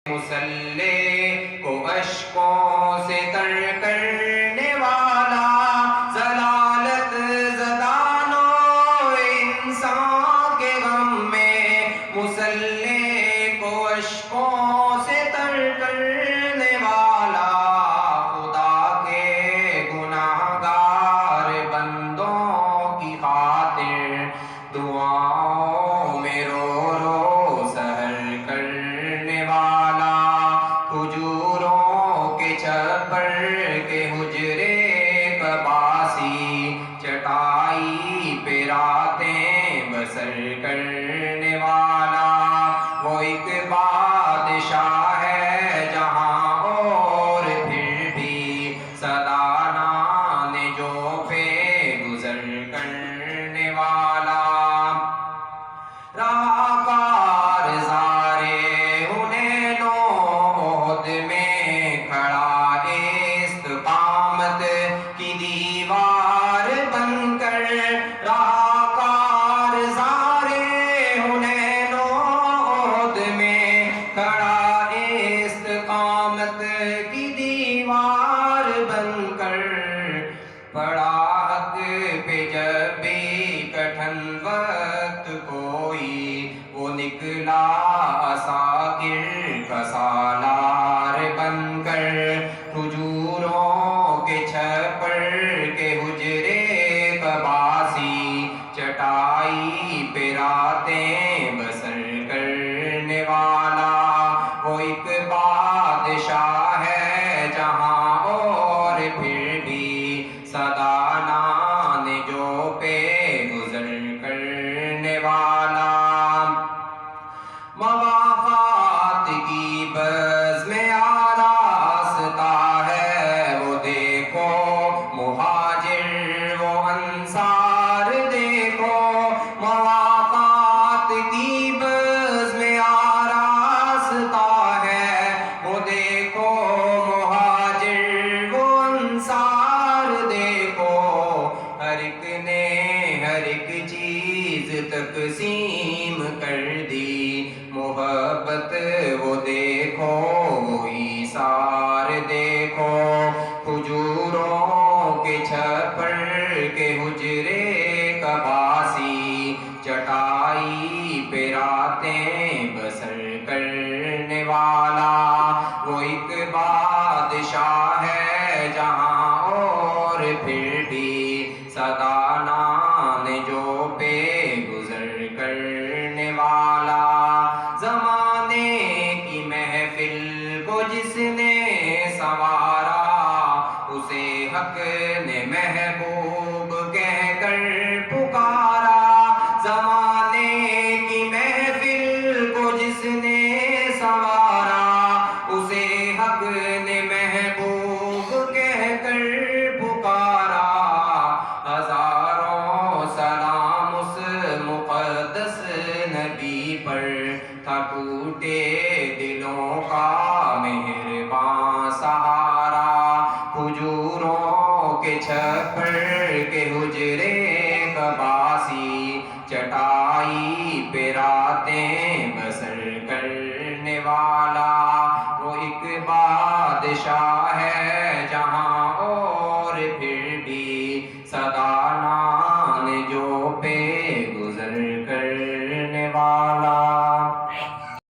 مسلح کو اشکوں سے تر کرنے والا، ضلالت زدانو انسان کے غم میں مسلح کو اشکوں سے تر کرنے والا، خدا کے گناہ گار بندوں کی خاطر دعاؤں میں رو رو سحر کرنے والا، کھجوروں کے چھپر کے حجرے کا باسی، چٹائی پہ راتیں بسر کرنے والا، وہ ایک بادشاہ ہے جہاں اور پھر بھی سدانہ نے جو پہ گزر کرنے والا، راہ کار زارے حنین و عہد میں کھڑا استقامت کی دیوار بن کر، راہ کار زارے حنین و عہد میں کھڑا استقامت کی دیوار بن کر، پڑا حق پہ جب بھی کٹھن وقت کوئی، وہ نکلا عساکر کا سالار بن کر، کھجوروں کے چھپر کے حجرے کا باسی، چٹائی پہ راتیں بسر کرنے والا، وہ ایک بادشاہ ہے جہاں اور پھر بھی سدانہ نے جو پہ گزر کرنے والا، مواقعات کی بزم آراستہ ہے وہ دیکھو، مہاجر وہ انصار دیکھو، مواقعات کی بزم آراستہ ہے وہ دیکھو، مہاجر وہ انصار دیکھو، ہر ایک نے ہر ایک چیز تقسیم کر دی، محبت وہ دیکھو وہ ایثار دیکھو، کھجوروں کے چھپر کے حجرے کا باسی، چٹائی پہ راتیں بسر کرنے والا، وہ ایک بادشاہ ہے جہاں اور پھر بھی سدانہ نے جو پہ گزر کرنے والا، زمانے کی محفل کو جس نے سنوارا، اسے حق نے محبوب کہہ کر پکارا، زمانے کی محفل کو جس نے سنوارا، اسے حق نے محبوب کہہ کر پکارا، ہزاروں سلام اس مقدس نبی پر، تھا ٹوٹے دلوں کا مہرباں سہارا، کھجوروں کے چھپر کے حجرے کا باسی، چٹائی پہ راتیں بسر کرنے والا،